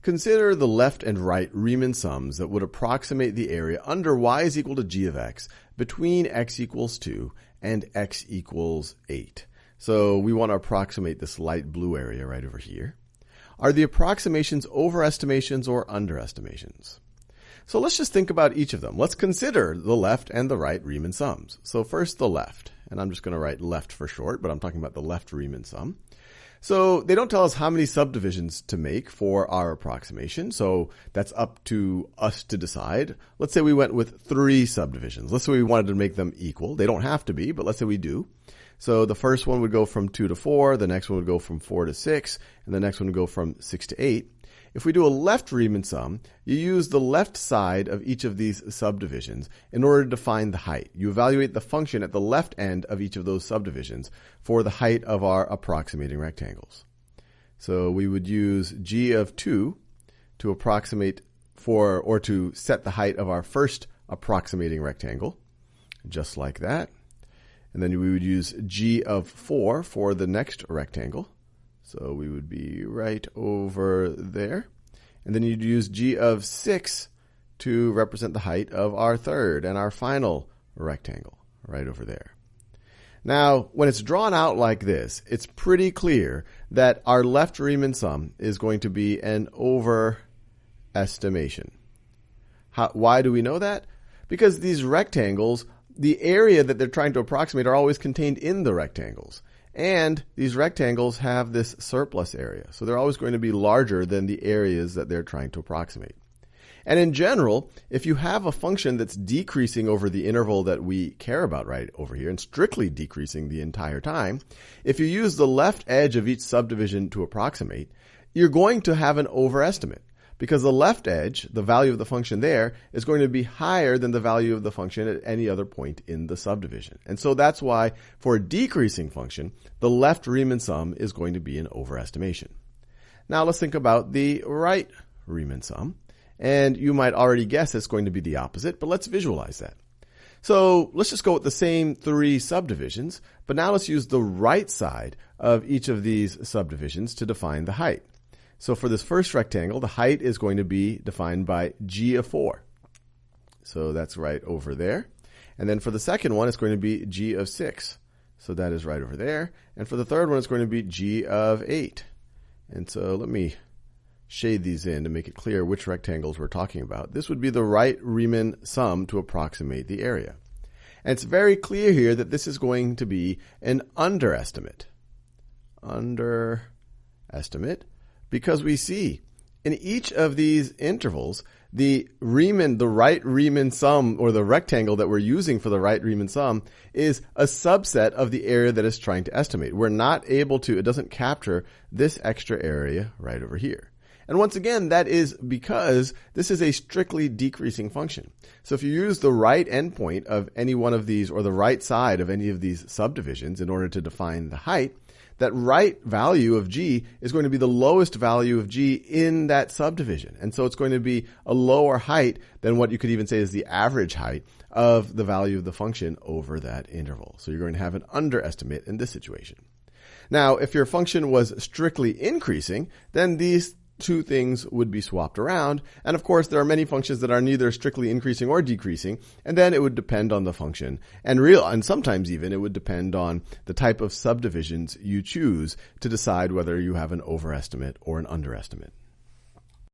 Consider the left and right Riemann sums that would approximate the area under y is equal to g of x between x equals 2 and x equals 8. So we want to approximate this light blue area right over here. Are the approximations overestimations or underestimations? So let's just think about each of them. Let's consider the left and the right Riemann sums. So first the left, and I'm just going to write left for short, but I'm talking about the left Riemann sum. So they don't tell us how many subdivisions to make for our approximation, so that's up to us to decide. Let's say we went with 3 subdivisions. Let's say we wanted to make them equal. They don't have to be, but let's say we do. So the first one would go from 2 to 4, the next one would go from 4 to 6, and the next one would go from 6 to 8. If we do a left Riemann sum, you use the left side of each of these subdivisions in order to find the height. You evaluate the function at the left end of each of those subdivisions for the height of our approximating rectangles. So we would use g of 2 to approximate for, or to set the height of our first approximating rectangle, just like that. And then we would use g of 4 for the next rectangle. So we would be right over there. And then you'd use g of 6 to represent the height of our third and our final rectangle, right over there. Now, when it's drawn out like this, it's pretty clear that our left Riemann sum is going to be an overestimation. Why do we know that? Because these rectangles, the area that they're trying to approximate are always contained in the rectangles. And these rectangles have this surplus area. So they're always going to be larger than the areas that they're trying to approximate. And in general, if you have a function that's decreasing over the interval that we care about right over here, and strictly decreasing the entire time, if you use the left edge of each subdivision to approximate, you're going to have an overestimate. Because the left edge, the value of the function there, is going to be higher than the value of the function at any other point in the subdivision. And so that's why, for a decreasing function, the left Riemann sum is going to be an overestimation. Now let's think about the right Riemann sum. And you might already guess it's going to be the opposite, but let's visualize that. So let's just go with the same 3 subdivisions, but now let's use the right side of each of these subdivisions to define the height. So for this first rectangle, the height is going to be defined by g of 4. So that's right over there. And then for the second one, it's going to be g of 6. So that is right over there. And for the third one, it's going to be g of 8. And so let me shade these in to make it clear which rectangles we're talking about. This would be the right Riemann sum to approximate the area. And it's very clear here that this is going to be an underestimate. Underestimate. Because we see in each of these intervals, the right Riemann sum, or the rectangle that we're using for the right Riemann sum, is a subset of the area that it's trying to estimate. We're not able to, it doesn't capture this extra area right over here. And once again, that is because this is a strictly decreasing function. So if you use the right endpoint of any one of these, or the right side of any of these subdivisions in order to define the height, that right value of g is going to be the lowest value of g in that subdivision. And so it's going to be a lower height than what you could even say is the average height of the value of the function over that interval. So you're going to have an underestimate in this situation. Now, if your function was strictly increasing, then these 2 things would be swapped around. And of course, there are many functions that are neither strictly increasing or decreasing, and then it would depend on the function. And sometimes even it would depend on the type of subdivisions you choose to decide whether you have an overestimate or an underestimate.